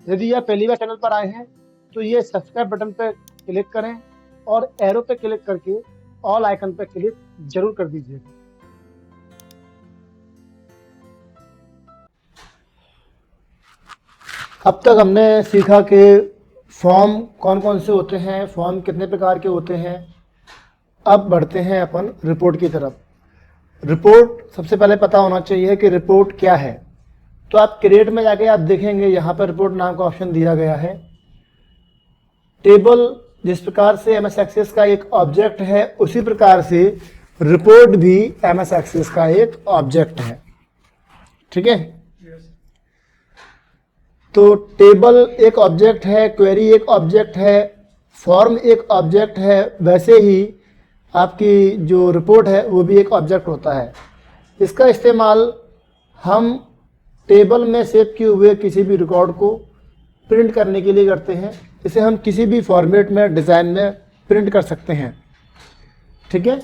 यदि आप पहली बार चैनल पर आए हैं तो ये सब्सक्राइब बटन पर क्लिक करें और एरो पे क्लिक करके ऑल आइकन पर क्लिक जरूर कर दीजिएगा। अब तक हमने सीखा कि फॉर्म कौन कौन से होते हैं, फॉर्म कितने प्रकार के होते हैं। अब बढ़ते हैं अपन रिपोर्ट की तरफ। रिपोर्ट सबसे पहले पता होना चाहिए कि रिपोर्ट क्या है। तो आप क्रिएट में जाके आप देखेंगे यहाँ पर रिपोर्ट नाम का ऑप्शन दिया गया है। टेबल जिस प्रकार से एमएस एक्सेस का एक ऑब्जेक्ट है, उसी प्रकार से रिपोर्ट भी एमएस एक्सेस का एक ऑब्जेक्ट है। ठीक है, तो टेबल एक ऑब्जेक्ट है, क्वेरी एक ऑब्जेक्ट है, फॉर्म एक ऑब्जेक्ट है, वैसे ही आपकी जो रिपोर्ट है वो भी एक ऑब्जेक्ट होता है। इसका इस्तेमाल हम टेबल में सेव किए हुए किसी भी रिकॉर्ड को प्रिंट करने के लिए करते हैं। इसे हम किसी भी फॉर्मेट में, डिज़ाइन में प्रिंट कर सकते हैं। ठीक है,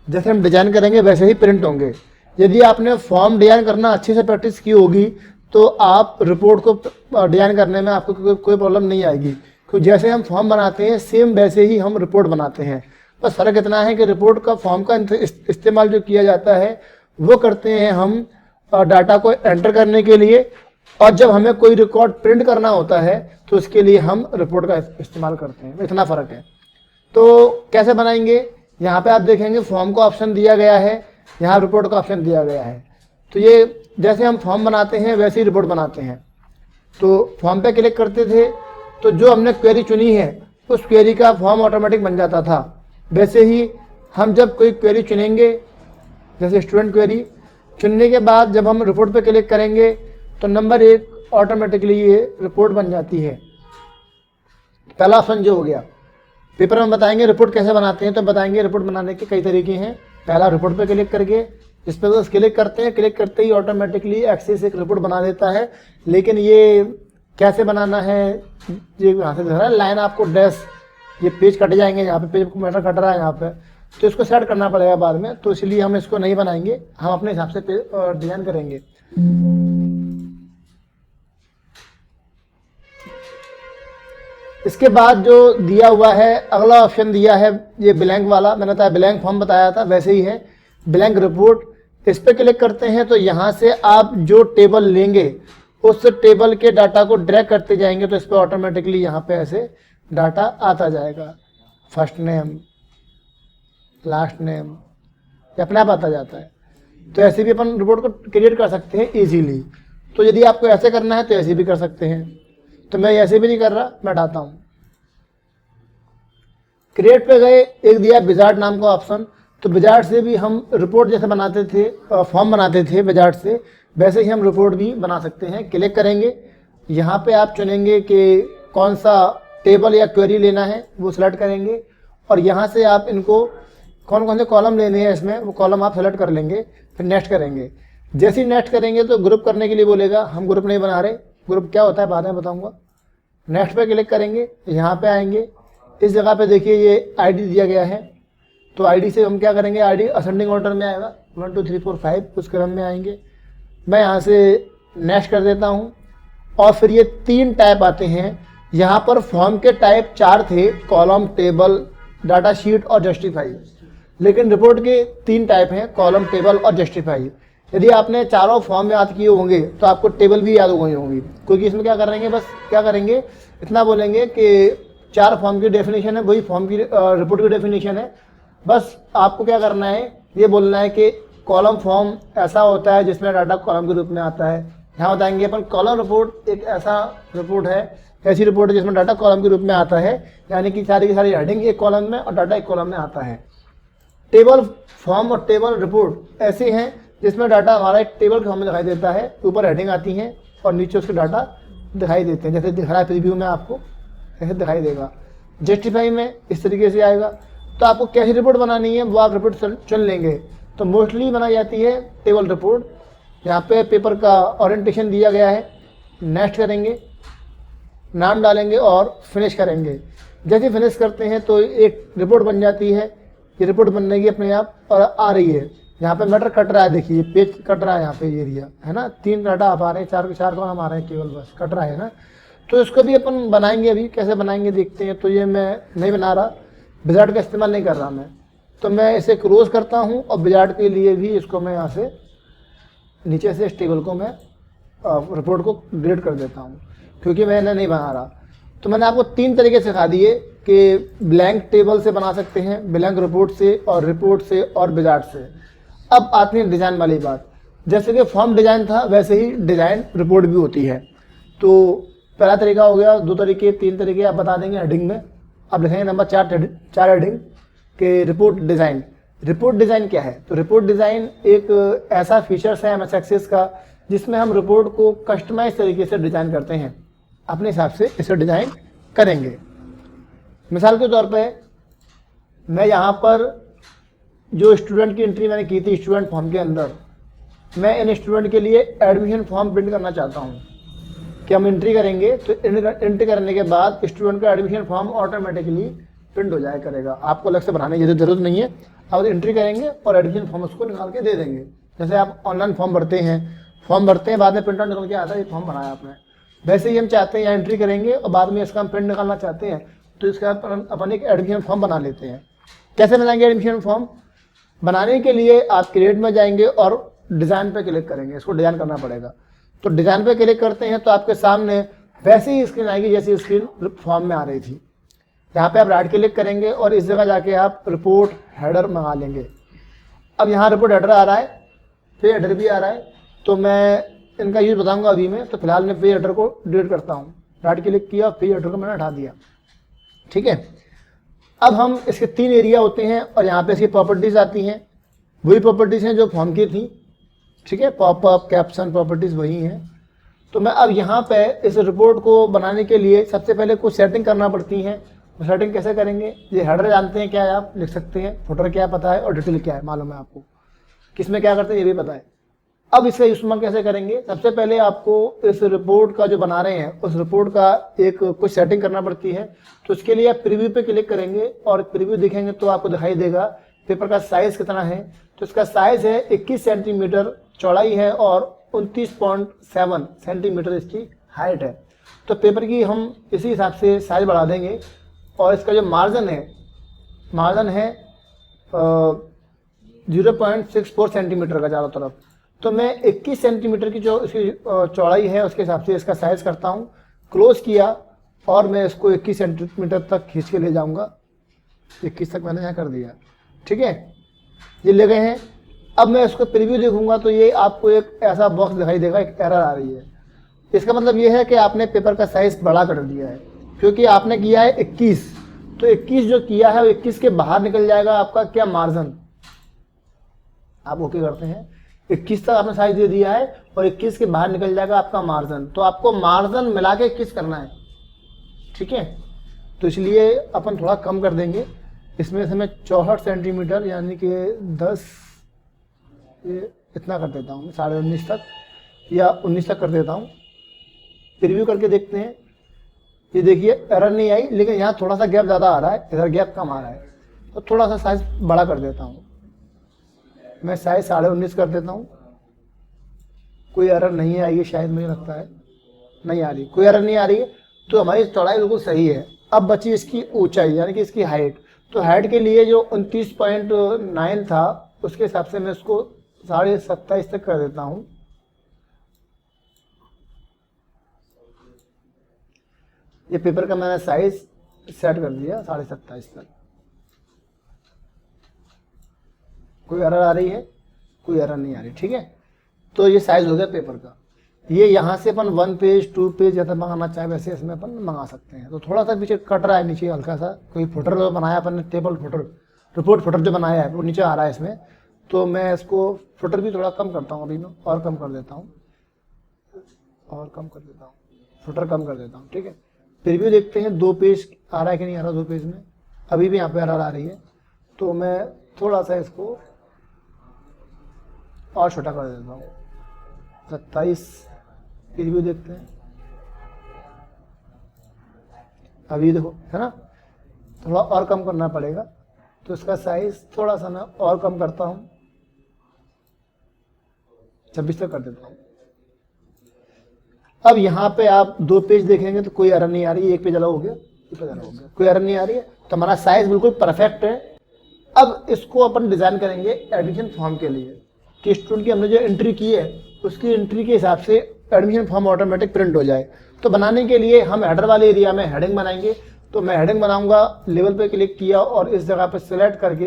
जैसे हम डिज़ाइन करेंगे वैसे ही प्रिंट होंगे। यदि आपने फॉर्म डिज़ाइन करना अच्छे से प्रैक्टिस की होगी तो आप रिपोर्ट को डिज़ाइन करने में आपको कोई प्रॉब्लम नहीं आएगी, क्योंकि जैसे हम फॉर्म बनाते हैं सेम वैसे ही हम रिपोर्ट बनाते हैं। बस फ़र्क इतना है कि रिपोर्ट का फॉर्म का इस्तेमाल जो किया जाता है वो करते हैं हम डाटा को एंटर करने के लिए, और जब हमें कोई रिकॉर्ड प्रिंट करना होता है तो उसके लिए हम रिपोर्ट का इस्तेमाल करते हैं। इतना फ़र्क है। तो कैसे बनाएंगे, यहाँ पे आप देखेंगे फॉर्म का ऑप्शन दिया गया है, यहाँ रिपोर्ट का ऑप्शन दिया गया है। तो ये जैसे हम फॉर्म बनाते हैं वैसे ही रिपोर्ट बनाते हैं। तो फॉर्म पे क्लिक करते थे तो जो हमने क्वेरी चुनी है उस क्वेरी का फॉर्म ऑटोमेटिक बन जाता था। वैसे ही हम जब कोई क्वेरी चुनेंगे, जैसे स्टूडेंट क्वेरी, चुनने के बाद जब हम रिपोर्ट पे क्लिक करेंगे तो नंबर 1 ऑटोमेटिकली ये रिपोर्ट बन जाती है। पहला ऑप्शन जो हो गया। पेपर में बताएंगे रिपोर्ट कैसे बनाते हैं, तो बताएंगे रिपोर्ट बनाने के कई तरीके हैं। पहला रिपोर्ट पे क्लिक करके इस पर बस क्लिक करते हैं, क्लिक करते ही ऑटोमेटिकली एक्सेस एक रिपोर्ट बना देता है। लेकिन ये कैसे बनाना है, ये यहाँ से दिख रहा है लाइन, आपको डैश, ये पेज कट जाएंगे, यहाँ पे पेज मैटर कट रहा है यहाँ पे, तो इसको सेट करना पड़ेगा बाद में। तो इसलिए हम इसको नहीं बनाएंगे, हम अपने हिसाब से डिजाइन करेंगे। इसके बाद जो दिया हुआ है, अगला ऑप्शन दिया है ये ब्लैंक वाला, मैंने बताया ब्लैंक फॉर्म बताया था, वैसे ही है ब्लैंक रिपोर्ट। इस पर क्लिक करते हैं तो यहाँ से आप जो टेबल लेंगे उस टेबल के डाटा को ड्रैग करते जाएंगे तो इस पर ऑटोमेटिकली यहाँ पे ऐसे डाटा आता जाएगा। फर्स्ट नेम, लास्ट नेम, ये अपने आप आता जाता है। तो ऐसे भी अपन रिपोर्ट को क्रिएट कर सकते हैं इजीली। तो यदि आपको ऐसे करना है तो ऐसे भी कर सकते हैं। तो मैं ऐसे भी नहीं कर रहा, मैं हटाता हूँ। क्रिएट पे गए, एक दिया विजार्ड नाम का ऑप्शन। तो विजार्ड से भी हम रिपोर्ट जैसे बनाते थे, फॉर्म बनाते थे विजार्ड से, वैसे ही हम रिपोर्ट भी बना सकते हैं। क्लिक करेंगे, यहाँ पे आप चुनेंगे कि कौन सा टेबल या क्वेरी लेना है, वो सिलेक्ट करेंगे और यहाँ से आप इनको कौन कौन से कॉलम लेने हैं इसमें, वो कॉलम आप सेलेक्ट कर लेंगे। फिर नेक्स्ट करेंगे। जैसे ही नेक्स्ट करेंगे तो ग्रुप करने के लिए बोलेगा, हम ग्रुप नहीं बना रहे। ग्रुप क्या होता है बाद में बताऊंगा। नेक्स्ट पे क्लिक करेंगे, यहाँ पे आएंगे, इस जगह पे देखिए ये आईडी दिया गया है। तो आईडी से हम क्या करेंगे, आईडी असेंडिंग ऑर्डर में आएगा, 1 2 3 4 5 उस क्रम में आएंगे। मैं यहाँ से नेक्स्ट कर देता हूँ। और फिर ये 3 टाइप आते हैं। यहाँ पर फॉर्म के टाइप 4 थे, कॉलम, टेबल, डाटा शीट और जस्टिफाई। लेकिन रिपोर्ट के 3 टाइप हैं, कॉलम, टेबल और जस्टिफाई। यदि आपने चारों फॉर्म याद किए होंगे तो आपको टेबल भी याद हो गई होंगी, क्योंकि इसमें क्या करेंगे, बस क्या करेंगे, इतना बोलेंगे कि 4 फॉर्म की डेफिनेशन है, वही फॉर्म की रिपोर्ट की डेफिनेशन है। बस आपको क्या करना है, ये बोलना है कि कॉलम फॉर्म ऐसा होता है जिसमें डाटा कॉलम के रूप में आता है। यहाँ बताएंगे अपन कॉलम रिपोर्ट एक ऐसा रिपोर्ट है, ऐसी रिपोर्ट है जिसमें डाटा कॉलम के रूप में आता है, यानी कि सारी की सारी हेडिंग एक कॉलम में और डाटा एक कॉलम में आता है। टेबल फॉर्म और टेबल रिपोर्ट ऐसे हैं जिसमें डाटा हमारा एक टेबल के फॉर्म में दिखाई देता है, ऊपर हेडिंग आती है और नीचे उसके डाटा दिखाई देते हैं, जैसे दिख रहा है प्रीव्यू में आपको ऐसे दिखाई देगा। जस्टिफाई में इस तरीके से आएगा। तो आपको कैसी रिपोर्ट बनानी है वो आप रिपोर्ट चुन लेंगे। तो मोस्टली बनाई जाती है टेबल रिपोर्ट। यहाँ पे पेपर का ओरिएंटेशन दिया गया है, नेक्स्ट करेंगे, नाम डालेंगे और फिनिश करेंगे। जैसे फिनिश करते हैं तो एक रिपोर्ट बन जाती है। ये रिपोर्ट बन रही है अपने आप और आ रही है। यहाँ पे मैटर कट रहा है, देखिए पेज कट रहा है, यहाँ पे एरिया है ना, 3 डाटा आप आ रहे हैं, 4 कॉलम आ रहे हैं केवल, बस कट रहा है ना। तो इसको भी अपन बनाएंगे, अभी कैसे बनाएंगे देखते हैं। तो ये मैं नहीं बना रहा, विजार्ड का इस्तेमाल नहीं कर रहा मैं, तो मैं इसे क्लोज करता हूँ और विजार्ड के लिए भी इसको मैं यहाँ से नीचे से इस टेबल को मैं रिपोर्ट को डिलीट कर देता हूँ, क्योंकि मैं इन्हें नहीं बना रहा। तो मैंने आपको 3 तरीके सिखा दिए कि ब्लैंक टेबल से बना सकते हैं, ब्लैंक रिपोर्ट से, और रिपोर्ट से, और विजार्ड से। अब आती है डिज़ाइन वाली बात। जैसे कि फॉर्म डिज़ाइन था वैसे ही डिज़ाइन रिपोर्ट भी होती है। तो पहला तरीका हो गया, 2 तरीके, 3 तरीके आप बता देंगे हेडिंग में। आप लिखेंगे नंबर 4 हेडिंग के रिपोर्ट डिज़ाइन। रिपोर्ट डिज़ाइन क्या है? तो रिपोर्ट डिज़ाइन एक ऐसा फीचर्स है MS एक्सेस का जिसमें हम रिपोर्ट को कस्टमाइज तरीके से डिज़ाइन करते हैं, अपने हिसाब से इसे डिज़ाइन करेंगे। मिसाल के तौर पे मैं यहाँ पर जो स्टूडेंट की एंट्री मैंने की थी स्टूडेंट फॉर्म के अंदर, मैं इन स्टूडेंट के लिए एडमिशन फॉर्म प्रिंट करना चाहता हूँ कि हम एंट्री करेंगे तो एंट्री करने के बाद स्टूडेंट का एडमिशन फॉर्म ऑटोमेटिकली प्रिंट हो जाया करेगा, आपको अलग से बनाने की ज़रूरत नहीं है। आप एंट्री करेंगे और एडमिशन फॉर्म उसको निकाल के दे देंगे। जैसे आप ऑनलाइन फॉर्म भरते हैं, बाद में प्रिंट आउट निकल के आता है ये फॉर्म बनाया आपने, वैसे ही हम चाहते हैं यहाँ एंट्री करेंगे और बाद में इसका हम प्रिंट निकालना चाहते हैं, तो इसका अपन एक एडमिशन फॉर्म बना लेते हैं। कैसे बनाएंगे एडमिशन फॉर्म? बनाने के लिए आप क्रिएट में जाएंगे और डिज़ाइन पे क्लिक करेंगे, इसको डिज़ाइन करना पड़ेगा। तो डिज़ाइन पे क्लिक करते हैं तो आपके सामने वैसी ही स्क्रीन आएगी जैसी स्क्रीन फॉर्म में आ रही थी। यहाँ पे आप राइट क्लिक करेंगे और इस जगह जाके आप रिपोर्ट हेडर मंगा लेंगे। अब यहाँ रिपोर्ट हेडर आ रहा है, पेज हेडर भी आ रहा है, तो मैं इनका यूज़ बताऊँगा अभी मैं। तो फिलहाल मैं पेज हेडर को डिलीट करता हूँ, राइट क्लिक किया, पेज हेडर को मैंने हटा दिया, ठीक है। अब हम इसके 3 एरिया होते हैं और यहाँ पे इसकी प्रॉपर्टीज़ आती हैं, वही प्रॉपर्टीज़ हैं जो फॉर्म की थी, ठीक है। पॉपअप, कैप्शन, प्रॉपर्टीज़ वही हैं। तो मैं अब यहाँ पे इस रिपोर्ट को बनाने के लिए सबसे पहले कुछ सेटिंग करना पड़ती हैं। सेटिंग कैसे करेंगे? ये हेडर जानते हैं क्या है, आप लिख सकते हैं, फुटर क्या पता है और डिटेल क्या है मालूम है आपको, किस में क्या करते हैं ये भी पता है। अब इसका इस्तेमाल कैसे करेंगे? सबसे पहले आपको इस रिपोर्ट का जो बना रहे हैं उस रिपोर्ट का एक कुछ सेटिंग करना पड़ती है। तो उसके लिए आप प्रीव्यू पे क्लिक करेंगे और प्रीव्यू देखेंगे तो आपको दिखाई देगा पेपर का साइज़ कितना है। तो इसका साइज़ है 21 सेंटीमीटर चौड़ाई है और 29.7 सेंटीमीटर इसकी हाइट है। तो पेपर की हम इसी हिसाब से साइज बढ़ा देंगे। और इसका जो मार्जिन है 0.64 सेंटीमीटर का चारों तरफ। तो मैं 21 सेंटीमीटर की जो इसकी चौड़ाई है उसके हिसाब से इसका साइज़ करता हूँ। क्लोज किया और मैं इसको 21 सेंटीमीटर तक खींच के ले जाऊँगा। 21 तक मैंने यहाँ कर दिया, ठीक है, ये ले गए हैं। अब मैं इसको प्रीव्यू देखूंगा तो ये आपको एक ऐसा बॉक्स दिखाई देगा, एक एरर आ रही है। इसका मतलब ये है कि आपने पेपर का साइज़ बड़ा कर दिया है, क्योंकि आपने किया है 21, तो 21 जो किया है वो 21 के बाहर निकल जाएगा आपका क्या मार्जिन। आप ओके करते हैं, 21 तक आपने साइज दे दिया है और 21 के बाहर निकल जाएगा आपका मार्जिन। तो आपको मार्जिन मिला के 21 करना है, ठीक है। तो इसलिए अपन थोड़ा कम कर देंगे, इसमें से मैं 64 सेंटीमीटर यानी कि 10 ये इतना कर देता हूँ, 19.5 तक या 19 तक कर देता हूँ। प्रीव्यू करके देखते हैं, ये देखिए एरर नहीं आई, लेकिन यहाँ थोड़ा सा गैप ज़्यादा आ रहा है, इधर गैप कम आ रहा है। तो थोड़ा सा साइज बड़ा कर देता हूँ, मैं साइज 19.5 कर देता हूँ। कोई एरर नहीं आई है शायद, मुझे लगता है नहीं आ रही, कोई एरर नहीं आ रही है। तो हमारी चौड़ाई बिल्कुल सही है। अब बची इसकी ऊंचाई यानी कि इसकी हाइट। तो हाइट के लिए जो 29.9 था उसके हिसाब से मैं इसको 27.5 तक कर देता हूँ। ये पेपर का मैंने साइज सेट कर दिया 27.5 तक। कोई एरर आ रही है? कोई एरर नहीं आ रही, ठीक है। तो ये साइज हो गया पेपर का। ये यहाँ से अपन 1 पेज 2 पेज जैसा मंगाना चाहे वैसे इसमें अपन मंगा सकते हैं। तो थोड़ा सा पीछे कट रहा है नीचे हल्का सा, कोई फुटर जो बनाया अपन ने, टेबल फुटर, रिपोर्ट फुटर जो बनाया है वो नीचे आ रहा है इसमें। तो मैं इसको फुटर भी थोड़ा कम करता हूँ, अभी मैं और कम कर देता हूँ, और कम कर देता हूँ, फुटर कम कर देता हूँ, ठीक है। प्रीव्यू देखते हैं 2 पेज आ रहा है कि नहीं आ रहा। 2 पेज में अभी भी यहाँ पे एरर आ रही है, तो मैं थोड़ा सा इसको और छोटा कर देता हूँ। 27 प्रीव्यू देखते हैं, अभी देखो है ना, थोड़ा और कम करना पड़ेगा। तो इसका साइज थोड़ा सा मैं और कम करता हूँ, 26 तक कर देता हूँ। अब यहाँ पे आप 2 पेज देखेंगे तो कोई एरर नहीं आ रही, 1 पेज अलग हो गया, 2 पेज अलग हो गया, कोई एरर नहीं आ रही है। तो हमारा साइज बिल्कुल परफेक्ट है। अब इसको अपन डिज़ाइन करेंगे एडमिशन फॉर्म के लिए कि स्टूडेंट की हमने जो एंट्री की है उसकी एंट्री के हिसाब से एडमिशन फॉर्म ऑटोमेटिक प्रिंट हो जाए। तो बनाने के लिए हम हेडर वाले एरिया में हेडिंग बनाएंगे। तो मैं हेडिंग बनाऊंगा, लेवल पे क्लिक किया और इस जगह पे सिलेक्ट करके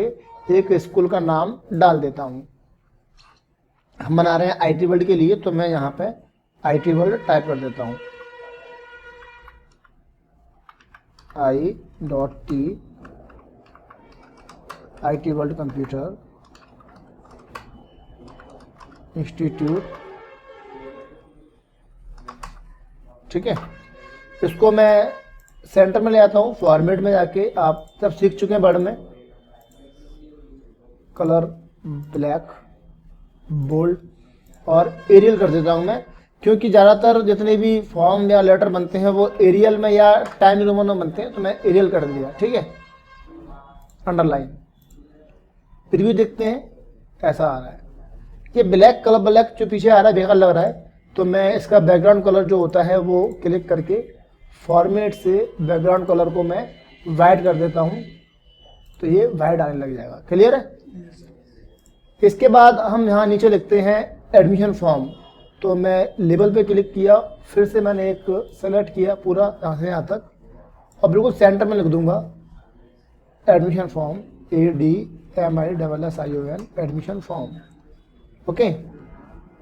एक स्कूल का नाम डाल देता हूँ। हम बना रहे हैं IT वर्ल्ड के लिए, तो मैं यहाँ पे IT वर्ल्ड टाइप कर देता हूँ, I.T IT world computer institute. ठीक है, इसको मैं सेंटर में ले आता हूँ। फॉर्मेट में जाके आप सब सीख चुके हैं वर्ड में, कलर ब्लैक, बोल्ड और एरियल कर देता हूँ मैं, क्योंकि ज़्यादातर जितने भी फॉर्म या लेटर बनते हैं वो एरियल में या टाइम रोमन में बनते हैं, तो मैं एरियल कर दिया। ठीक है, अंडरलाइन। प्रीव्यू देखते हैं, ऐसा आ रहा है। ये ब्लैक कलर, ब्लैक जो पीछे आ रहा है बेकार लग रहा है, तो मैं इसका बैकग्राउंड कलर जो होता है वो क्लिक करके फॉर्मेट से बैकग्राउंड कलर को मैं वाइट कर देता हूँ, तो ये वाइट आने लग जाएगा। क्लियर है? इसके बाद हम यहाँ नीचे लिखते हैं एडमिशन फॉर्म। तो मैं लेबल पे क्लिक किया, फिर से मैंने एक सेलेक्ट किया पूरा यहाँ से यहाँ तक, और बिल्कुल सेंटर में लिख दूंगा admission form, ADMISSION admission form. Okay,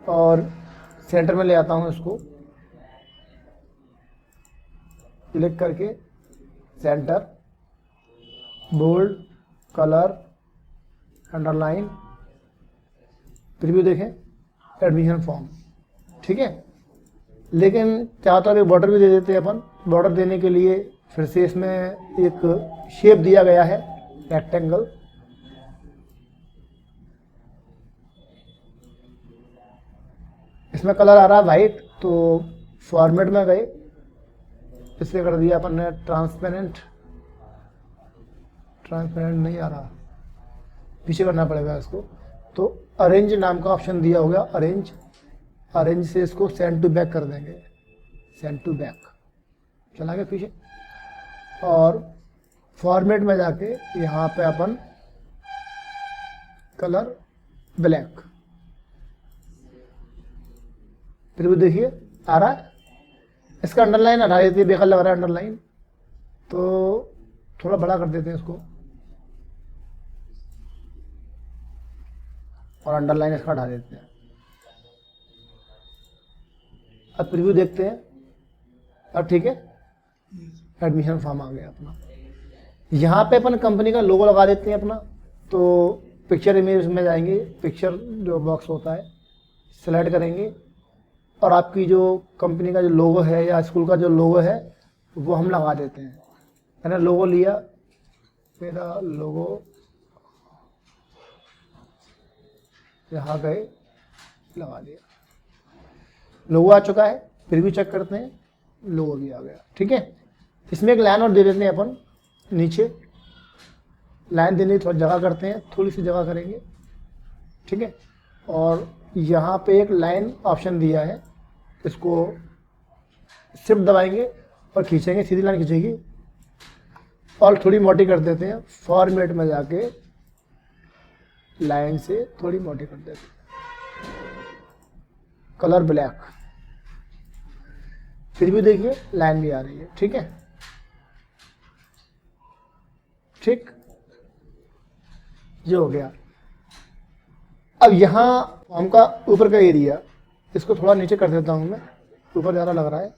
और सेंटर में ले आता हूँ इसको, क्लिक करके centre, bold, colour, underline, preview देखें एडमिशन फॉर्म। ठीक है, लेकिन चाहता हूँ बॉर्डर भी दे देते हैं अपन। बॉर्डर देने के लिए फिर से इसमें एक शेप दिया गया है, रेक्टेंगल। इसमें कलर आ रहा है वाइट, तो फॉर्मेट में गए, इसलिए कर दिया अपन ने ट्रांसपेरेंट। ट्रांसपेरेंट नहीं आ रहा, पीछे करना पड़ेगा इसको। तो अरेंज नाम का ऑप्शन दिया होगा, अरेंज। अरेंज से इसको सेंड टू बैक कर देंगे, सेंड टू बैक चला गया पीछे। और फॉर्मेट में जाके यहाँ पे अपन कलर ब्लैक, फिर भी देखिए आ रहा है। इसका अंडरलाइन हटा देते हैं, बेकार लग रहा है अंडरलाइन, तो थोड़ा बड़ा कर देते हैं इसको, और अंडरलाइन इसका हटा देते हैं। अब प्रीव्यू देखते हैं, अब ठीक है, एडमिशन फॉर्म आ गया अपना। यहाँ पे अपन कंपनी का लोगो लगा देते हैं अपना। तो पिक्चर इमेज में जाएंगे, पिक्चर जो बॉक्स होता है सेलेक्ट करेंगे, और आपकी जो कंपनी का जो लोगो है या स्कूल का जो लोगो है वो हम लगा देते हैं। मैंने लोगो लिया, मेरा लोगो यहाँ गए, लगा दिया, लोगो आ चुका है। फिर भी चेक करते हैं, लोगो भी आ गया। ठीक है, इसमें एक लाइन और दे देते हैं अपन नीचे। लाइन देने की थोड़ा जगह करते हैं, थोड़ी सी जगह करेंगे। ठीक है, और यहाँ पे एक लाइन ऑप्शन दिया है, इसको शिफ्ट दबाएंगे और खींचेंगे, सीधी लाइन खींचेगी। और थोड़ी मोटी कर देते हैं, फॉर्मेट में जाके लाइन से थोड़ी मोटी कर देते हैं, कलर ब्लैक। फिर भी देखिए लाइन भी आ रही है। ठीक है, ठीक, ये हो गया। अब यहाँ फॉर्म का ऊपर का एरिया, इसको थोड़ा नीचे कर देता हूं मैं, ऊपर ज़्यादा लग रहा है।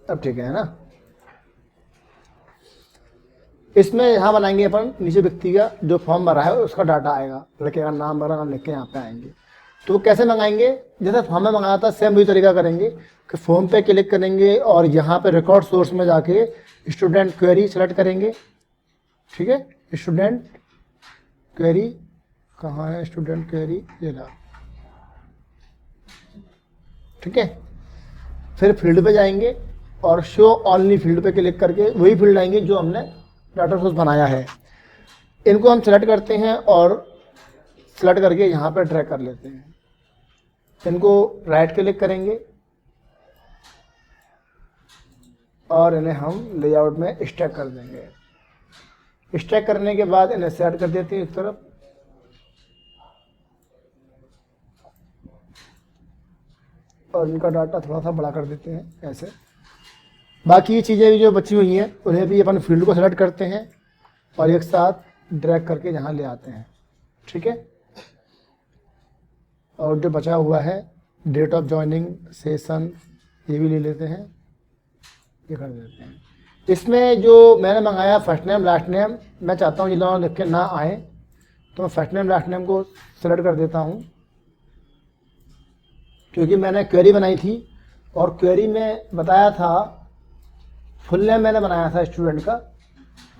अब ठीक है ना। इसमें यहाँ बनाएंगे अपन नीचे व्यक्ति का जो फॉर्म भरा है उसका डाटा आएगा, लड़के का नाम वगैरह लिख के यहाँ पे आएंगे। तो कैसे मंगाएंगे, जैसे फॉर्म में मंगाया था सेम वही तरीका करेंगे कि फॉर्म पे क्लिक करेंगे और यहाँ पे रिकॉर्ड सोर्स में जाके स्टूडेंट क्वेरी सेलेक्ट करेंगे। ठीक है, स्टूडेंट क्वेरी कहाँ है, स्टूडेंट क्वेरी ये रहा। ठीक है, फिर फील्ड पे जाएंगे और शो ओनली फील्ड पे क्लिक करके वही फील्ड आएंगे जो हमने डाटा सोर्स बनाया है। इनको हम सेलेक्ट करते हैं और सेलेक्ट करके यहाँ पर ड्रैग कर लेते हैं। इनको राइट क्लिक करेंगे और इन्हें हम लेआउट में स्टैक कर देंगे। स्टैक करने के बाद इन्हें सेट कर देते हैं एक तरफ, और इनका डाटा थोड़ा सा बड़ा कर देते हैं ऐसे। बाकी ये चीज़ें भी जो बची हुई हैं उन्हें भी अपन फील्ड को सेलेक्ट करते हैं और एक साथ ड्रैग करके यहाँ ले आते हैं। ठीक है, और जो बचा हुआ है डेट ऑफ जॉइनिंग, सेशन, ये भी ले लेते हैं, ये कर देते हैं। इसमें जो मैंने मंगाया फर्स्ट नेम लास्ट नेम, मैं चाहता हूँ ये दोनों लिख के ना आए, तो मैं फर्स्ट नेम लास्ट नेम को सेलेक्ट कर देता हूँ, क्योंकि मैंने क्वेरी बनाई थी और क्वेरी में बताया था फुल नेम मैंने बनाया था स्टूडेंट का,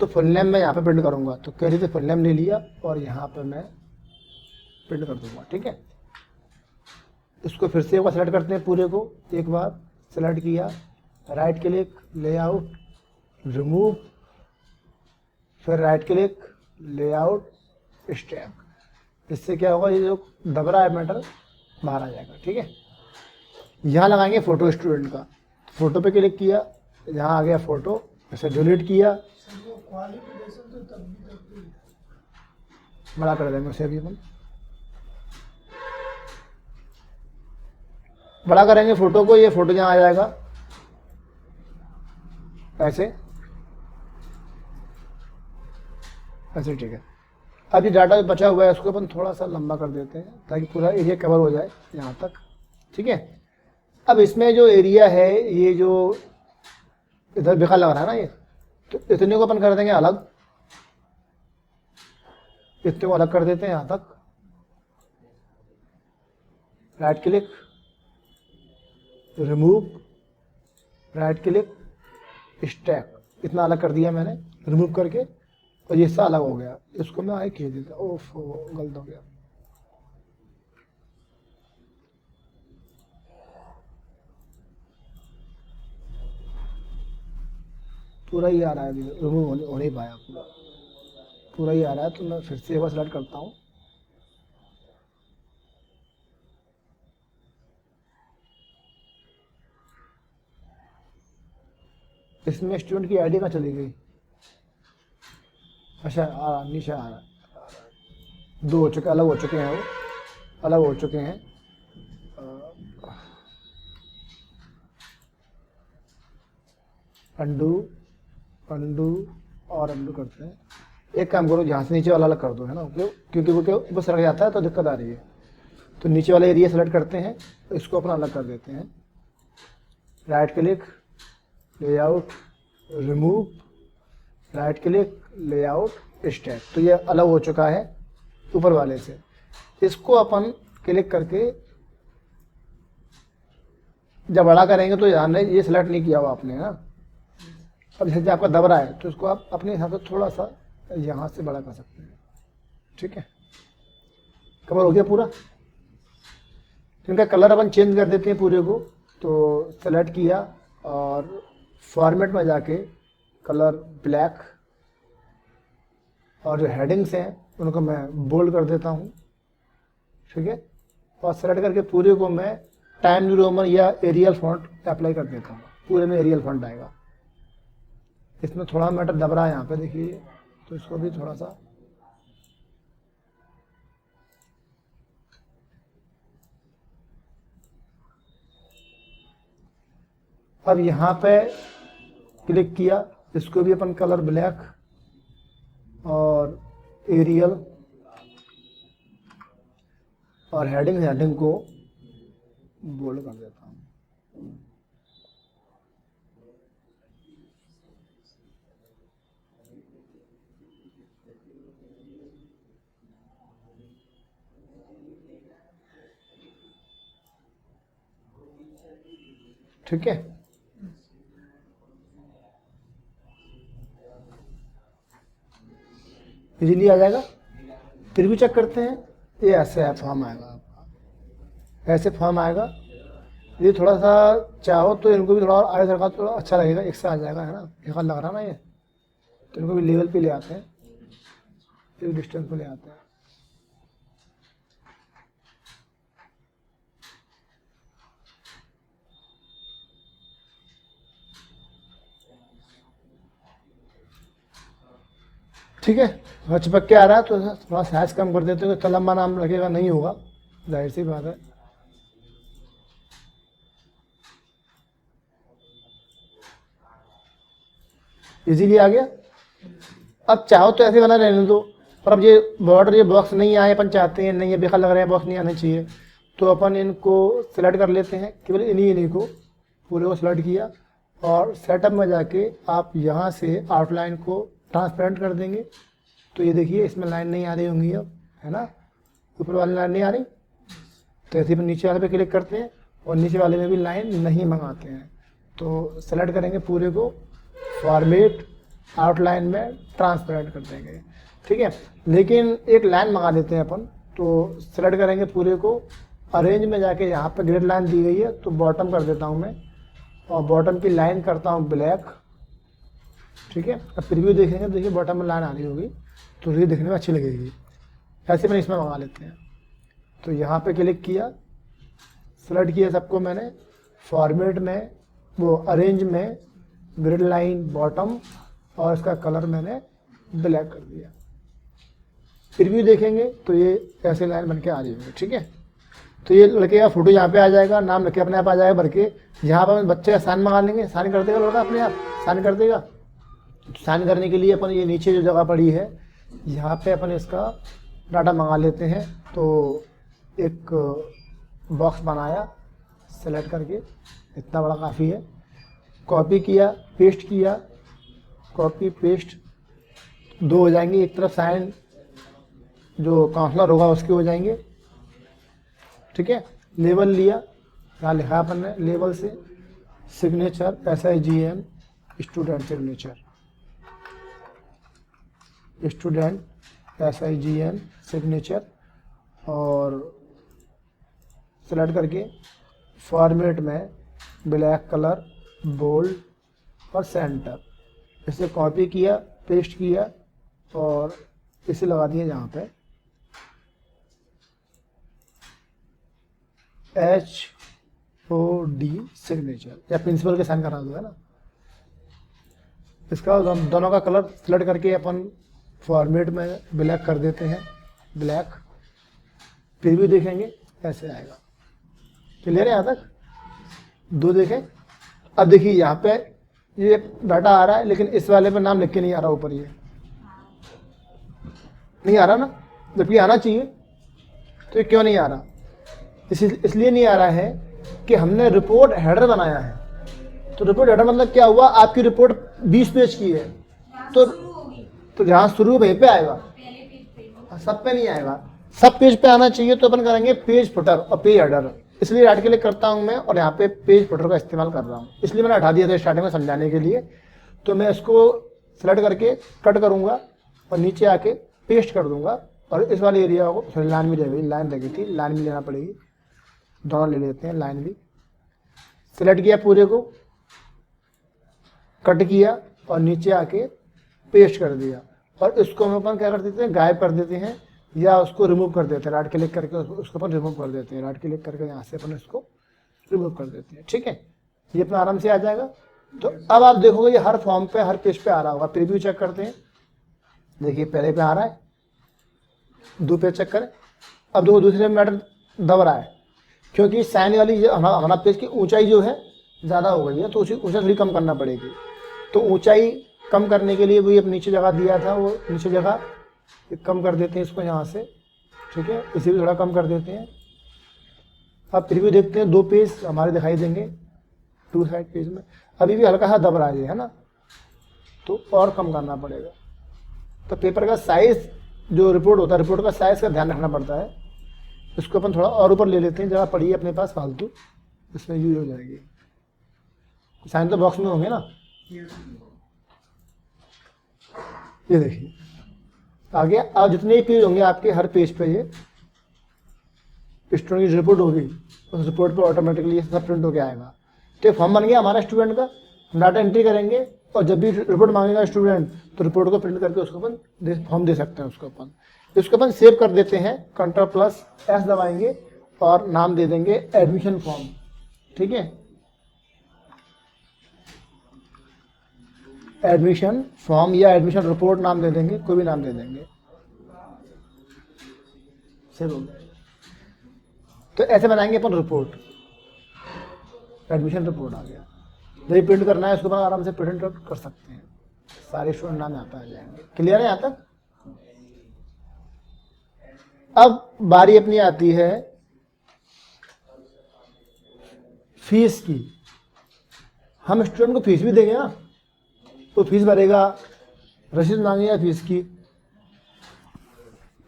तो फुल नेम मैं यहाँ पे प्रिंट करूँगा। तो क्वेरी से फुल नेम ले लिया और यहाँ पे मैं प्रिंट कर दूँगा। ठीक है, इसको फिर से एक बार सेलेक्ट करते हैं, पूरे को एक बार सेलेक्ट किया, राइट क्लिक, लेआउट, रिमूव, फिर राइट क्लिक, लेआउट, स्टैक। इससे क्या होगा, ये जो दब रहा है मैटर बाहर आ जाएगा। ठीक है, यहाँ लगाएंगे फ़ोटो स्टूडेंट का, फ़ोटो पे क्लिक किया, यहाँ आ गया फ़ोटो, इसे डिलीट किया, बड़ा कर देंगे उसे, अभी हम बड़ा करेंगे फ़ोटो को, ये फ़ोटो यहाँ आ जाएगा ऐसे ऐसे। ठीक है, अब ये डाटा जो बचा हुआ है उसको अपन थोड़ा सा लंबा कर देते हैं ताकि पूरा एरिया कवर हो जाए यहाँ तक। ठीक है, अब इसमें जो एरिया है, ये जो इधर बेकार लग रहा है ना, ये तो इतने को अपन कर देंगे अलग, इतने को अलग कर देते हैं यहाँ तक, right click, remove, right click, stack, इतना अलग कर दिया मैंने रिमूव करके, और ये हिस्सा अलग हो गया। इसको मैं आगे खींच देता, ओफ गलत हो गया। पूरा ही आ रहा है, रिमूव हो नहीं पाया, पूरा ही आ रहा है। तो मैं फिर से एक बार सेलेक्ट करता हूँ, इसमें स्टूडेंट की आईडी कहाँ चली गई? अच्छा, नीचे आ रहा है, दो हो चुके, अलग हो चुके हैं, वो अलग हो चुके हैं। अंडू, अंडू और अंडू करते हैं। एक काम करो, यहाँ से नीचे वाला अलग कर दो, है ना, क्योंकि वो सरक जाता है तो दिक्कत आ रही है। तो नीचे वाला एरिया सेलेक्ट करते हैं, इसको अपना अलग कर देते हैं, right click, layout, remove, right click, layout, stack. तो ये अलग हो चुका है ऊपर वाले से। इसको अपन क्लिक करके जब बड़ा करेंगे तो ध्यान रहे ये सेलेक्ट नहीं किया हुआ आपने, है ना। अब जैसे आपका दब रहा है तो इसको आप अपने हिसाब से थोड़ा सा यहाँ से बड़ा कर सकते हैं। ठीक है, कवर हो गया पूरा। इनका कलर अपन चेंज कर देते हैं पूरे को, तो सेलेक्ट किया और फॉर्मेट में जाके कलर ब्लैक, और जो हेडिंग्स हैं उनको मैं बोल्ड कर देता हूँ। ठीक है, और सेलेक्ट करके पूरे को मैं टाइम न्यू रोमन या एरियल फॉन्ट अप्लाई कर देता हूँ, पूरे में एरियल फॉन्ट आएगा। इसमें थोड़ा मैटर दब रहा है यहाँ पे, देखिए, तो इसको भी थोड़ा सा अब यहाँ पे क्लिक किया, इसको भी अपन कलर ब्लैक और एरियल और हेडिंग को बोल्ड कर देता हूँ। ठीक है, इजीली आ जाएगा। फिर भी चेक करते हैं, ये ऐसे फॉर्म आएगा आपका, ऐसे फॉर्म आएगा। ये थोड़ा सा चाहो तो इनको भी थोड़ा और आगे सरका थोड़ा अच्छा लगेगा, एक से आ जाएगा, है ना। एक लग रहा ना ये, तो इनको भी लेवल पे ले आते हैं, एक डिस्टेंस पे ले आते हैं। ठीक है। अगर चिपक के आ रहा है तो थोड़ा साइज कम कर देते हो, तो लंबा नाम लगेगा, नहीं होगा, जाहिर सी बात है। इजीली आ गया। अब चाहो तो ऐसे बना रहने दो, पर अब ये बॉर्डर, ये बॉक्स नहीं आए, अपन चाहते हैं नहीं, ये बेकार लग रहा है, बॉक्स नहीं आना चाहिए, तो अपन इनको सिलेक्ट कर लेते हैं, केवल इन्हीं को पूरे को सिलेक्ट किया, और सेटअप में जाके आप यहाँ से आउटलाइन को ट्रांसपेरेंट कर देंगे। तो ये देखिए इसमें लाइन नहीं आ रही होंगी अब, है ना, ऊपर वाली लाइन नहीं आ रही, तो ऐसे पर नीचे वाले पे क्लिक करते हैं और नीचे वाले में भी लाइन नहीं मंगाते हैं, तो सेलेक्ट करेंगे पूरे को, फॉर्मेट, आउटलाइन में ट्रांसपेरेंट कर देंगे, ठीक है। लेकिन एक लाइन मंगा देते हैं अपन, तो सेलेक्ट करेंगे पूरे को, अरेंज में जाके यहाँ पे ग्रिड लाइन दी गई है तो बॉटम कर देता हूँ मैं, और बॉटम की लाइन करता हूँ ब्लैक, ठीक है। अब प्रीव्यू देखेंगे, देखिए बॉटम में लाइन आ रही होगी, तो ये देखने में अच्छी लगेगी। ऐसे में इसमें मंगा लेते हैं, तो यहाँ पे क्लिक किया, सेलेक्ट किया सबको मैंने, फॉर्मेट में, वो अरेंज में ग्रिड लाइन बॉटम, और इसका कलर मैंने ब्लैक कर दिया। प्रीव्यू देखेंगे तो ये ऐसे लाइन बन के आ रही होगी, ठीक है। तो ये लड़के का फोटो यहाँ पे आ जाएगा, नाम लड़के अपने आप आ जाएगा भर के। यहाँ पर बच्चे का साइन मंगा लेंगे, साइन कर देगा लड़का अपने आप, साइन कर देगा। साइन करने के लिए अपन ये नीचे जो जगह पड़ी है, यहाँ पे अपन इसका डाटा मंगा लेते हैं। तो एक बॉक्स बनाया सेलेक्ट करके, इतना बड़ा काफ़ी है, कॉपी किया, पेस्ट किया, कॉपी पेस्ट, दो हो जाएंगे, एक तरफ साइन जो काउंसलर होगा उसके हो जाएंगे, ठीक है। लेवल लिया, यहाँ लिखा अपन ने लेवल से, signature SIGN, student signature, student SIGN signature, और सेलेक्ट करके फॉर्मेट में ब्लैक कलर, बोल्ड और सेंटर, इसे कॉपी किया, पेस्ट किया और इसे लगा दिया यहाँ पे HOD सिग्नेचर, या प्रिंसिपल के साइन करा दो, है ना। इसका दोनों का कलर सेलेक्ट करके अपन फॉर्मेट में ब्लैक कर देते हैं, ब्लैक। प्रीव्यू देखेंगे ऐसे आएगा, क्लियर है यहाँ तक, दो देखें। अब देखिए यहाँ पे ये डाटा आ रहा है, लेकिन इस वाले पे नाम लिख के नहीं आ रहा, ऊपर ये नहीं आ रहा ना, जबकि आना चाहिए। तो ये क्यों नहीं आ रहा? इसलिए नहीं आ रहा है कि हमने रिपोर्ट हेडर बनाया है। तो रिपोर्ट हेडर मतलब क्या हुआ, आपकी रिपोर्ट 20 पेज की है, तो जहाँ शुरू वहीं पे आएगा, सब पे नहीं आएगा, सब पेज पे आना चाहिए। तो अपन करेंगे पेज फुटर और पेज हेडर, इसलिए राइट क्लिक करता हूँ मैं और यहाँ पे पेज फुटर का इस्तेमाल कर रहा हूँ, इसलिए मैंने हटा दिया था स्टार्टिंग में समझाने के लिए। तो मैं इसको सेलेक्ट करके कट करूँगा और नीचे आके पेस्ट कर दूंगा, और इस वाले एरिया को लाइन में जाएगी, लाइन लगी थी, लाइन में लेना पड़ेगी, दोनों ले लेते हैं, लाइन भी सेलेक्ट किया, पूरे को कट किया और नीचे आके पेस्ट कर दिया। और इसको हम अपन क्या कर देते हैं, गायब कर देते हैं या उसको रिमूव कर देते हैं, राइट क्लिक करके उसको अपन रिमूव कर देते हैं, राइट क्लिक करके यहाँ से अपन इसको रिमूव कर देते हैं, ठीक है। ये अपना आराम से आ जाएगा। तो अब आप देखोगे ये हर फॉर्म पे, हर पेज पे आ रहा होगा। प्रीव्यू चेक करते हैं, देखिए पहले पे आ रहा है, दो पेज चेक करें। अब देखो दूसरे में मैटर दब रहा है, क्योंकि साइन वाली हमारा पेज की ऊंचाई जो है ज़्यादा हो गई है, तो उसी ऊंचाई थोड़ी कम करना पड़ेगी। तो ऊंचाई कम करने के लिए वही अब नीचे जगह दिया था, वो नीचे जगह कम कर देते हैं इसको यहाँ से, ठीक है, इसे भी थोड़ा कम कर देते हैं। अब प्रीव्यू देखते हैं, दो पेज हमारे दिखाई देंगे टू साइड पेज में, अभी भी हल्का सा दब रहा है ना, तो और कम करना पड़ेगा। तो पेपर का साइज जो रिपोर्ट होता है, रिपोर्ट का साइज का ध्यान रखना पड़ता है। इसको अपन थोड़ा और ऊपर ले लेते हैं, जगह पड़ी है अपने पास फालतू, इसमें यूज हो जाएगी। साइन तो बॉक्स में होंगे ना, ये देखिए आ गया। अब जितने ही पेज होंगे आपके, हर पेज पे ये स्टूडेंट की रिपोर्ट होगी, उस रिपोर्ट पे ऑटोमेटिकली ये सब प्रिंट होके आएगा। तो फॉर्म बन गया हमारा स्टूडेंट का, डाटा एंट्री करेंगे और जब भी रिपोर्ट मांगेगा स्टूडेंट, तो रिपोर्ट को प्रिंट करके उसको अपन फॉर्म दे सकते हैं। उसको अपन सेव कर देते हैं, Ctrl+S दबाएंगे और नाम दे देंगे एडमिशन फॉर्म, ठीक है। एडमिशन फॉर्म या एडमिशन रिपोर्ट नाम दे देंगे, कोई भी नाम दे देंगे। चलो, तो ऐसे बनाएंगे अपन रिपोर्ट, एडमिशन रिपोर्ट आ गया। जब प्रिंट करना है उसके बाद आराम से प्रिंट आउट कर सकते हैं, सारे स्टूडेंट नाम यहाँ पे आ जाएंगे। क्लियर है यहाँ तक? अब बारी अपनी आती है फीस की। हम स्टूडेंट को फीस भी देंगे ना, तो फीस भरेगा, रसीद मांगेगा फीस की।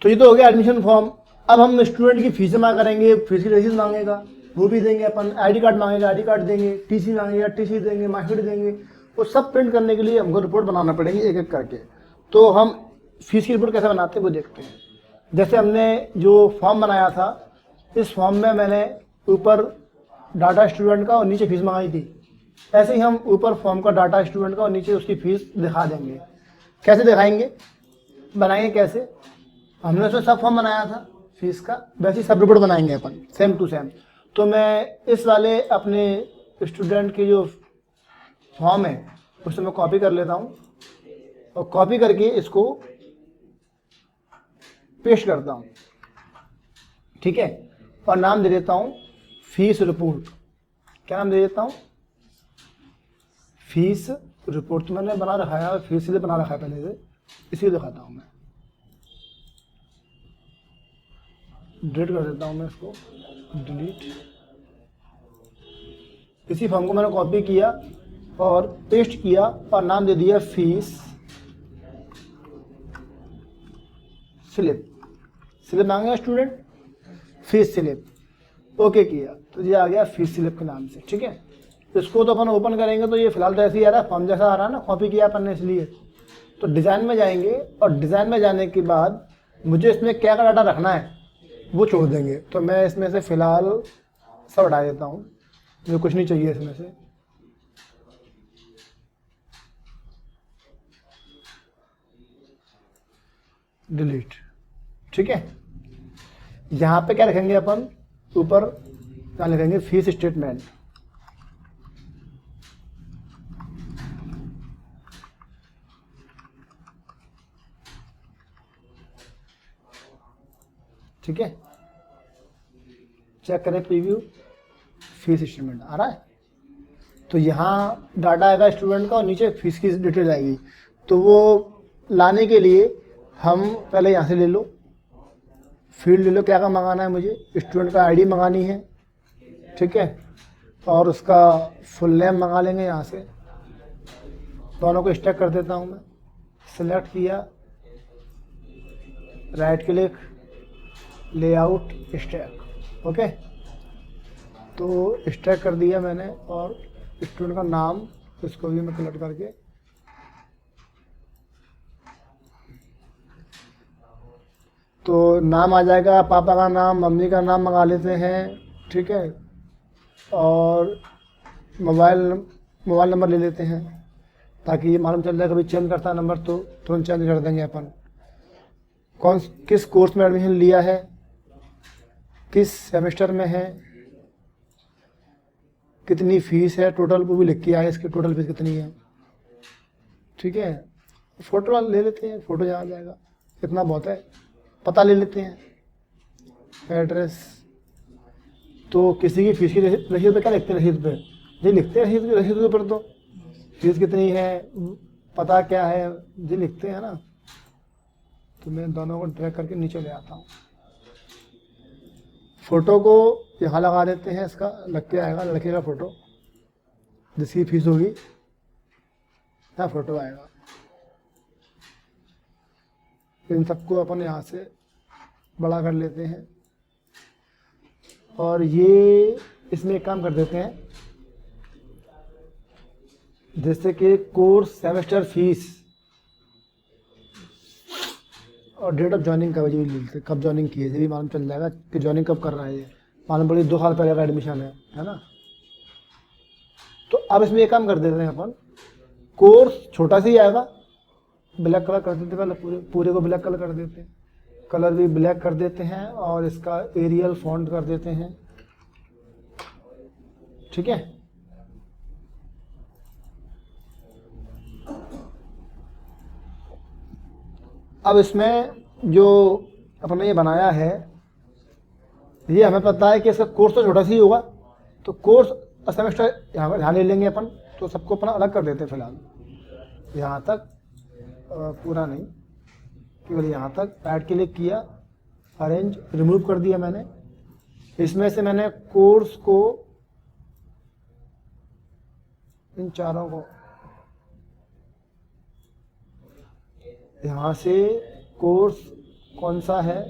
तो ये तो हो गया एडमिशन फॉर्म। अब हम स्टूडेंट की फीस जमा करेंगे, फीस की रसीद मांगेगा, वो भी देंगे अपन। आईडी कार्ड मांगेगा, आईडी कार्ड देंगे। टीसी मांगेगा, टीसी देंगे। मार्कशीट देंगे। वो सब प्रिंट करने के लिए हमको रिपोर्ट बनाना पड़ेगी एक एक करके। तो हम फीस की रिपोर्ट कैसे बनाते हैं वो देखते हैं। जैसे हमने जो फॉर्म बनाया था, इस फॉर्म में मैंने ऊपर डाटा स्टूडेंट का और नीचे फीस मंगाई थी। ऐसे ही हम ऊपर फॉर्म का डाटा स्टूडेंट का और नीचे उसकी फीस दिखा देंगे। कैसे दिखाएंगे, बनाएंगे कैसे? हमने उसमें सब फॉर्म बनाया था फीस का, वैसे ही सब रिपोर्ट बनाएंगे अपन, सेम टू सेम। तो मैं इस वाले अपने स्टूडेंट के जो फॉर्म है उससे मैं कॉपी कर लेता हूँ और कॉपी करके इसको पेस्ट करता हूँ, ठीक है। और नाम दे देता हूँ फीस रिपोर्ट। क्या नाम दे देता हूँ? Fees report. तो मैंने बना रखा है, फीस से बना रखा है पहले से, इसी दिखाता हूँ मैं। डिलीट कर देता हूँ मैं इसको, डिलीट। इसी फॉर्म को मैंने कॉपी किया और पेस्ट किया और नाम दे दिया फीस स्लिप। स्लिप मांगेगा स्टूडेंट, फीस स्लिप। ओके किया तो ये आ गया फीस स्लिप के नाम से, ठीक है। इसको तो अपन ओपन करेंगे तो ये फिलहाल तो ऐसे ही आ रहा है, फॉर्म जैसा आ रहा है ना, कॉपी किया अपन ने इसलिए। तो डिज़ाइन में जाएंगे और डिज़ाइन में जाने के बाद मुझे इसमें क्या क्या डाटा रखना है वो छोड़ देंगे। तो मैं इसमें से फ़िलहाल सब हटा देता हूँ, मुझे कुछ नहीं चाहिए इसमें से। डिलीट, ठीक है। यहाँ पे क्या रखेंगे अपन? ऊपर क्या लिखेंगे? Fees statement. ठीक है, चेक करें प्रीव्यू, फीस स्टेटमेंट आ रहा है। तो यहाँ डाटा आएगा स्टूडेंट का और नीचे फीस की डिटेल आएगी। तो वो लाने के लिए हम पहले यहाँ से ले लो, फील्ड ले लो, क्या क्या मंगाना है मुझे। स्टूडेंट का आईडी मंगानी है, ठीक है, और उसका फुल नेम मंगा लेंगे यहाँ से। दोनों को स्टैक कर देता हूँ मैं। सिलेक्ट किया, right click, layout, stack. Okay, तो स्टैक कर दिया मैंने। और स्टूडेंट का नाम, इसको भी मैं कलेक्ट करके तो नाम आ जाएगा, पापा का नाम, मम्मी का नाम मंगा लेते हैं, ठीक है। और मोबाइल नंबर ले लेते हैं ताकि ये मालूम चल जाए, कभी चेंज करता है नंबर तो तुरंत चेंज कर देंगे अपन। किस कोर्स में एडमिशन लिया है, किस सेमेस्टर में है, कितनी फ़ीस है, टोटल वो भी लिख के आए, इसकी टोटल फीस कितनी है, ठीक है। फ़ोटो ले लेते हैं, फ़ोटो यहाँ आ जाएगा, इतना बहुत है। पता ले लेते हैं, एड्रेस। तो किसी की फ़ीस की रसीद पे क्या लिखते हैं? रसीद पे जी लिखते हैं, रसीद के ऊपर तो फीस कितनी है, पता क्या है, जी लिखते हैं ना। तो मैं दोनों को ड्रैग करके नीचे ले आता हूँ। फ़ोटो को यहाँ लगा देते हैं, इसका लग के आएगा लड़के का फ़ोटो, जिसकी फ़ीस होगी यहाँ फ़ोटो आएगा। इन सबको अपन यहाँ से बड़ा कर लेते हैं। और ये इसमें एक काम कर देते हैं, जैसे कि कोर्स, सेमेस्टर फीस और डेट ऑफ ज्वाइनिंग का भी लेते, कब ज्वाइनिंग की है ये भी मालूम चल जाएगा कि ज्वाइनिंग कब कर रहा है। ये मालूम पड़ेगी 2 साल पहले का एडमिशन है ना। तो अब इसमें एक काम कर देते हैं अपन, कोर्स छोटा सा ही आएगा, ब्लैक कलर कर देते हैं, पूरे को ब्लैक कलर कर देते हैं, कलर भी ब्लैक कर देते हैं और इसका एरियल फॉन्ट कर देते हैं, ठीक है। अब इसमें जो अपने ये बनाया है, ये हमें पता है कि इसका कोर्स तो छोटा सा ही होगा, तो कोर्स सेमेस्टर यहाँ पर ध्यान ले लेंगे अपन। तो सबको अपना अलग कर देते हैं फिलहाल, यहाँ तक पूरा नहीं, केवल यहाँ तक। ऐड क्लिक किया, अरेंज रिमूव कर दिया मैंने। इसमें से मैंने कोर्स को, इन चारों को यहाँ से, कोर्स कौन सा है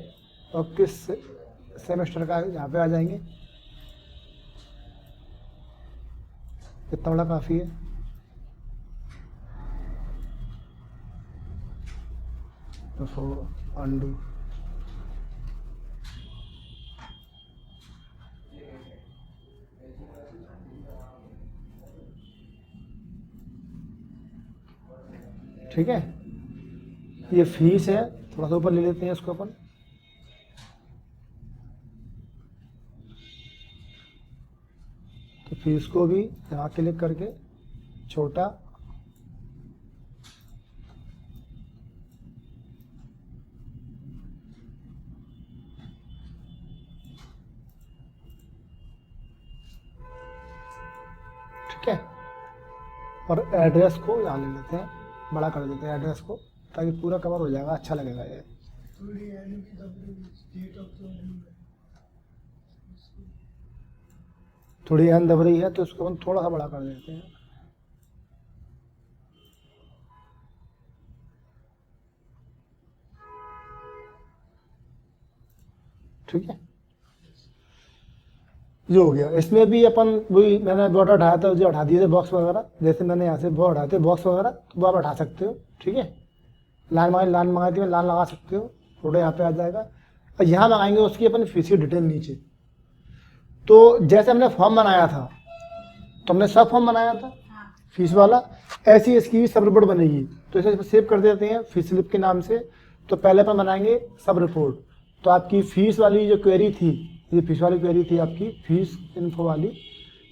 और किस सेमेस्टर का, यहाँ पे आ जाएंगे। कितना बड़ा काफ़ी है, तो अंडू। ठीक है, ये फीस है, थोड़ा सा ऊपर ले लेते हैं इसको अपन। तो फीस को भी यहाँ क्लिक करके छोटा, ठीक है। और एड्रेस को यहाँ ले लेते हैं, बड़ा कर देते हैं एड्रेस को, ताकि पूरा कवर हो जाएगा, अच्छा लगेगा ये। थोड़ी एन दब रही है तो उसको हम थोड़ा सा बड़ा कर देते हैं। ठीक है, जो हो गया। इसमें भी अपन वही, मैंने बॉर्डर हटाया था, जो हटा दिए थे बॉक्स वगैरह, जैसे मैंने यहाँ से बॉर्डर हटाते बॉक्स वगैरह, तो वो आप हटा सकते हो। ठीक है, लाइन मंगाई थी, लाइन लगा सकते हो, फोटो यहाँ पे आ जाएगा। और यहाँ मंगाएंगे उसकी अपन फीस की डिटेल नीचे। तो जैसे हमने फॉर्म बनाया था, तो हमने सब फॉर्म बनाया था फीस वाला, ऐसी इसकी भी सब रिपोर्ट बनेगी। तो इसे सेव कर देते हैं फीस स्लिप के नाम से। तो पहले अपन बनाएंगे सब रिपोर्ट। तो आपकी फीस वाली जो क्वेरी थी, ये फीस वाली क्वेरी थी आपकी, फीस इन्फो वाली,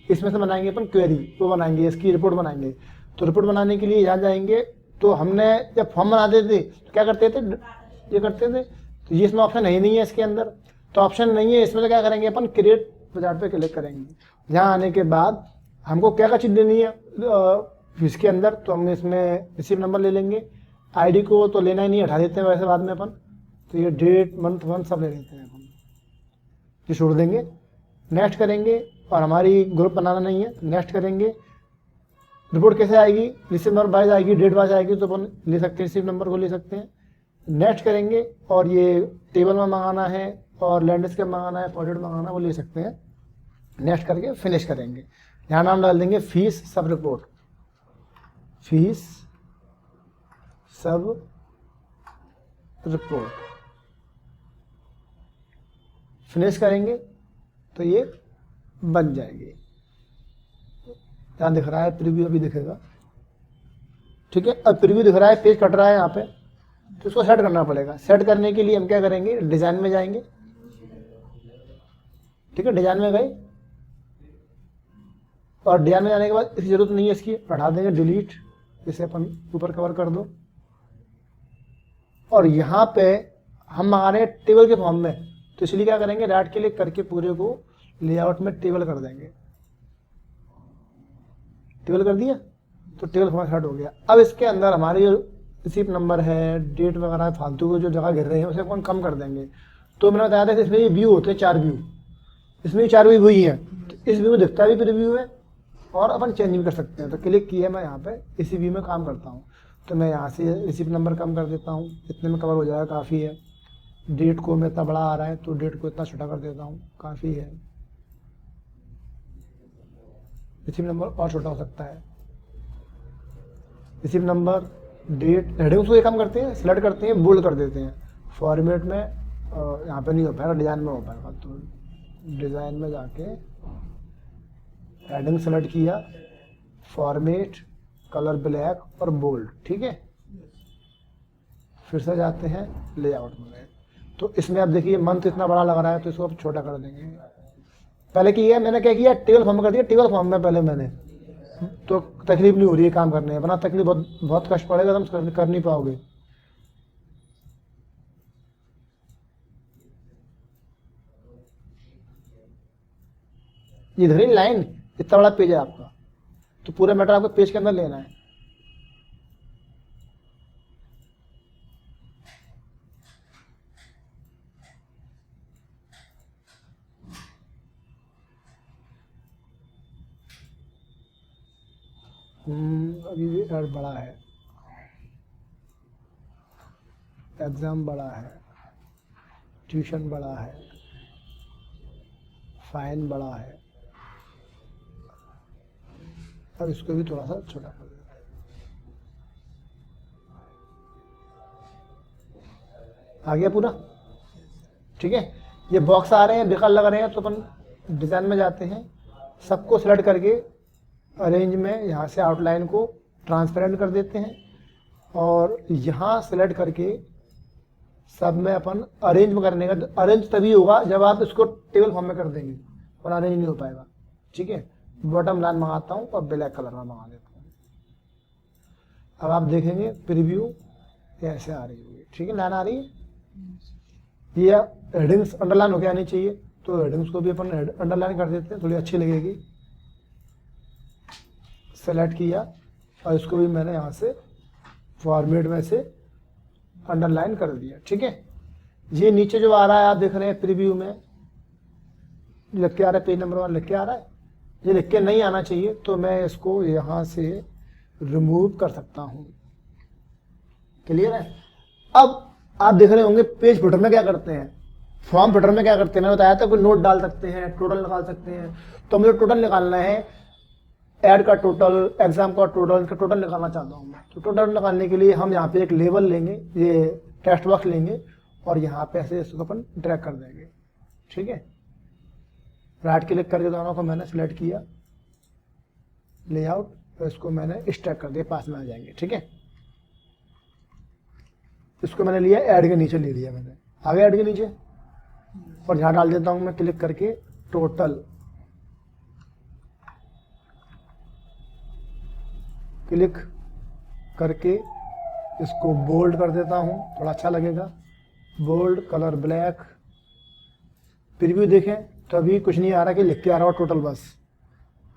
इसमें से बनाएंगे अपन क्वेरी, वो बनाएंगे, इसकी रिपोर्ट बनाएंगे। तो रिपोर्ट बनाने के लिए यहाँ जाएंगे। तो हमने जब फॉर्म बनाते थे तो क्या करते थे, ये करते थे। तो ये इसमें ऑप्शन नहीं है इसके अंदर, तो ऑप्शन नहीं है इसमें, तो क्या करेंगे अपन, क्रिएट विजार्ड पे क्लिक करेंगे। यहाँ आने के बाद हमको क्या चीज़ देनी है फीस के अंदर, तो हम इसमें रिसीव नंबर ले लेंगे। आईडी को तो लेना ही नहीं, हटा देते हैं वैसे बाद में अपन। तो ये डेट, मंथ, वन सब ले लेते हैं अपन, ये छोड़ देंगे। नेक्स्ट करेंगे, और हमारी ग्रुप बनाना नहीं है, नेक्स्ट करेंगे। रिपोर्ट कैसे आएगी, रिसीव नंबर वाइज आएगी, डेट वाइज आएगी, तो अपन ले सकते हैं, रिसीव नंबर को ले सकते हैं। नेक्स्ट करेंगे, और ये टेबल में मंगाना है और लैंडस्केप मंगाना है, पोर्ट्रेट मंगाना है, वो ले सकते हैं। नेक्स्ट करके फिनिश करेंगे। यहाँ नाम डाल देंगे फीस सब रिपोर्ट, फीस सब रिपोर्ट। फिनिश करेंगे तो ये बन जाएगी। यहाँ दिख रहा है प्रीव्यू, अभी दिखेगा। ठीक है, अब प्रीव्यू दिख रहा है, पेज कट रहा है यहाँ पे, तो इसको सेट करना पड़ेगा। सेट करने के लिए हम क्या करेंगे, डिजाइन में जाएंगे। ठीक है, डिजाइन में गए, और डिजाइन में जाने के बाद इसकी जरूरत नहीं है, इसकी हटा देंगे, डिलीट, इसे अपन ऊपर कवर कर दो। और यहाँ पे हम मंगा रहे हैं टेबल के फॉर्म में, तो इसलिए क्या करेंगे, राइट क्लिक करके पूरे को लेआउट में टेबल कर देंगे। टेबल कर दिया तो टेबल फॉर्मेट स्टार्ट हो गया। अब इसके अंदर हमारे जो रिसीप्ट नंबर है, डेट वगैरह फालतू को जो जगह गिर रहे हैं उसे अपन कम कर देंगे। तो मैंने बताया था कि इसमें ये व्यू होते हैं, 4 व्यू, इसमें 4 व्यू हुई हैं। तो इस व्यू में दिखता भी प्रीव्यू है, और अपन चेंज भी कर सकते हैं। तो क्लिक किया, मैं यहाँ पे इसी व्यू में काम करता हूँ। तो मैं यहाँ से रिसीप्ट नंबर कम कर देता हूँ, इतने में कवर हो जाएगा, काफ़ी है। डेट को मैं इतना बड़ा आ रहा है तो डेट को इतना छोटा कर देता हूँ, काफ़ी है। रिसीप्ट नंबर और छोटा हो सकता है। रिसीप्ट नंबर, डेट, हेडिंग्स को ये काम करते हैं, सिलेक्ट करते हैं, बोल्ड कर देते हैं। फॉर्मेट में यहाँ पे नहीं हो पाएगा, डिज़ाइन में हो पाएगा। तो डिज़ाइन में जाके हेडिंग सेलेक्ट किया, फॉर्मेट, कलर ब्लैक और बोल्ड। ठीक है, फिर से जाते हैं लेआउट में। तो इसमें आप देखिए मंथ इतना बड़ा लग रहा है, तो इसको आप छोटा कर देंगे। पहले किया मैंने, क्या किया, टेबल फॉर्म कर दिया। टेबल फॉर्म में पहले मैंने, तो तकलीफ नहीं हो रही है काम करने में, वरना तकलीफ बहुत कष्ट पड़ेगा, तुम कर नहीं पाओगे। ये धरी लाइन, इतना बड़ा पेज है आपका, तो पूरा मैटर आपको पेज के अंदर लेना है। अभी भी एड बड़ा है, एग्जाम बड़ा है, ट्यूशन बड़ा है, फाइन बड़ा है, अब इसको भी थोड़ा सा छोटा कर देते हैं। आ गया पूरा, ठीक है। ये बॉक्स आ रहे हैं, बेकार लग रहे हैं, तो अपन डिज़ाइन में जाते हैं, सबको सेलेक्ट करके अरेंज में यहाँ से आउटलाइन को ट्रांसपेरेंट कर देते हैं, और यहाँ सेलेक्ट करके सब में अपन अरेंज में करने का, अरेंज तभी होगा जब आप इसको टेबल फॉर्म में कर देंगे, और अरेंज नहीं हो पाएगा, ठीक है। बॉटम लाइन मंगाता हूँ और ब्लैक कलर में मंगा देता हूँ। अब आप देखेंगे प्रीव्यू ऐसे आ रही होगी, ठीक है, लाइन आ रही है। ये हेडिंग्स अंडरलाइन होके आनी चाहिए, तो हेडिंग्स को भी अपन अंडरलाइन कर देते हैं, थोड़ी अच्छी लगेगी। सेलेक्ट किया और इसको भी मैंने यहाँ से फॉर्मेट में से अंडरलाइन कर दिया, ठीक है। ये नीचे जो आ रहा है आप देख रहे हैं प्रीव्यू में लिख के आ रहा है, पेज नंबर 1 लिख के आ रहा है, ये लिख के नहीं आना चाहिए, तो मैं इसको यहाँ से रिमूव कर सकता हूँ। क्लियर है। अब आप देख रहे होंगे पेज फुटर में क्या करते हैं, फॉर्म फुटर में क्या करते हैं, मैंने बताया था कोई नोट डाल सकते हैं, टोटल निकाल सकते हैं। तो मुझे टोटल निकालना है, ऐड का टोटल, एग्जाम का टोटल, इसका टोटल निकालना चाहता हूँ मैं। तो टोटल निकालने के लिए हम यहाँ पे एक लेबल लेंगे, ये टेक्स्ट बॉक्स लेंगे, और यहाँ पे ऐसे इसको अपन ड्रैग कर देंगे, ठीक है। राइट क्लिक करके दोनों को मैंने सिलेक्ट किया, लेआउट, तो इसको मैंने स्टैक कर दिया, पास में आ जाएंगे, ठीक है। इसको मैंने लिया, ऐड के नीचे ले लिया मैंने, आगे ऐड के नीचे, और यहाँ डाल देता हूँ मैं क्लिक करके टोटल, क्लिक करके इसको बोल्ड कर देता हूँ, थोड़ा अच्छा लगेगा, बोल्ड, कलर ब्लैक। प्रीव्यू देखें तो अभी कुछ नहीं आ रहा कि लिख के आ रहा हो टोटल, बस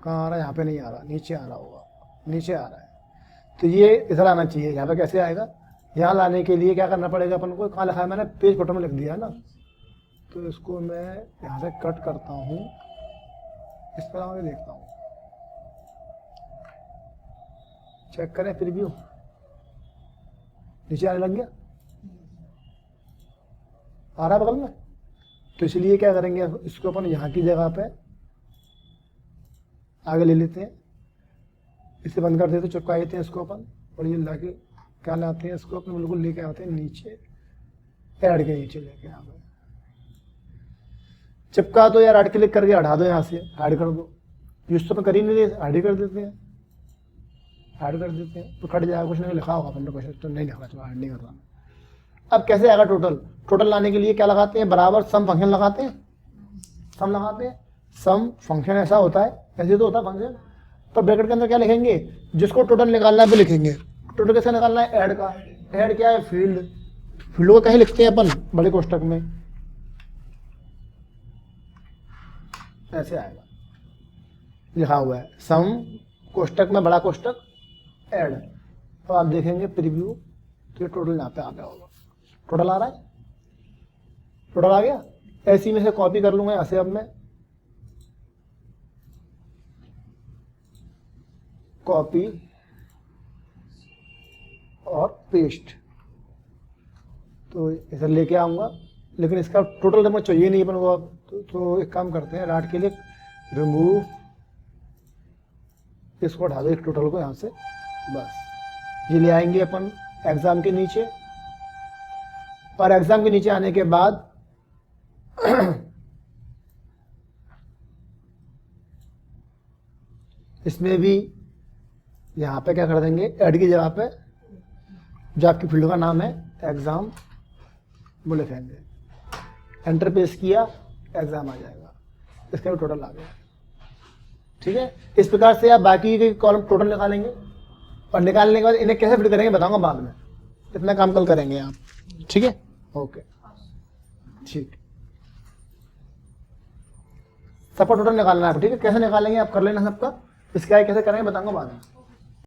कहाँ आ रहा है, यहाँ पे नहीं आ रहा, नीचे आ रहा होगा, नीचे आ रहा है। तो ये इधर आना चाहिए, यहाँ पे कैसे आएगा, यहाँ लाने के लिए क्या करना पड़ेगा अपन को, कहाँ लिखा है मैंने, पेज फोटो में लिख दिया है ना, तो इसको मैं यहाँ से कट करता हूँ, इस तरह मैं देखता हूँ, चेक करें प्रीव्यू, नीचे आने लग गया, आ रहा है बगल में। तो इसलिए क्या करेंगे, इसको अपन यहाँ की जगह पे आगे ले लेते हैं, इसे बंद कर देते, चिपका देते हैं इसको अपन, और ये लाके क्या लाते हैं, इसको अपन बिल्कुल लेके आते हैं नीचे, ऐड के नीचे लेके आ गए, चिपका दो या राइट क्लिक करके हटा दो, यहाँ से हाइड कर दो, यूज तो अपन कर ही नहीं रहे, हाइड कर देते हैं, हाइड कर देते हैं, तो कट जाएगा, कुछ नहीं लिखा होगा अपन ने, कुछ तो नहीं लिखा, चलो हाइड नहीं कर रहा। अब कैसे आएगा टोटल, टोटल लाने के लिए क्या लगाते हैं, बराबर सम फंक्शन लगाते हैं, सम लगाते हैं, सम फंक्शन ऐसा होता है, ऐसे तो होता है फंक्शन, पर ब्रैकेट के अंदर क्या लिखेंगे, जिसको टोटल निकालना है वो लिखेंगे। टोटल कैसे निकालना है, ऐड का, ऐड क्या है, फील्ड, फील्ड को कहीं लिखते हैं अपन बड़े कोष्टक में, ऐसे आएगा, लिखा हुआ है सम कोष्टक में बड़ा कोष्टक ऐड। तो आप देखेंगे प्रीव्यू, तो ये टोटल यहाँ पे आ गया होगा, टोटल आ रहा है, टोटल आ गया। ऐसी में से कॉपी कर लूंगा यहाँ से, अब मैं कॉपी और पेस्ट, तो इधर लेके आऊंगा, लेकिन इसका टोटल नंबर चाहिए नहीं अपन को अब, तो एक काम करते हैं, राइट क्लिक, रिमूव, इसको हटा दो, एक टोटल को यहाँ से, बस ये ले आएंगे अपन एग्जाम के नीचे। और एग्जाम के नीचे आने के बाद इसमें भी यहाँ पे क्या कर देंगे, ऐड की जगह पे जो आपकी फील्ड का नाम है एग्जाम वो लिखेंगे, एंटर प्रेस किया, एग्जाम आ जाएगा, इसका भी टोटल आ गया, ठीक है। इस प्रकार से आप बाकी के कॉलम टोटल निकालेंगे, और निकालने के बाद इन्हें कैसे फिट करेंगे बताऊंगा बाद में, इतना काम कल करेंगे आप, ठीक है, ओके, ठीक। सबका टोटल निकालना है, ठीक है। कैसे निकालेंगे आप कर लेना सबका, इसका कैसे करेंगे बताऊंगा बाद में।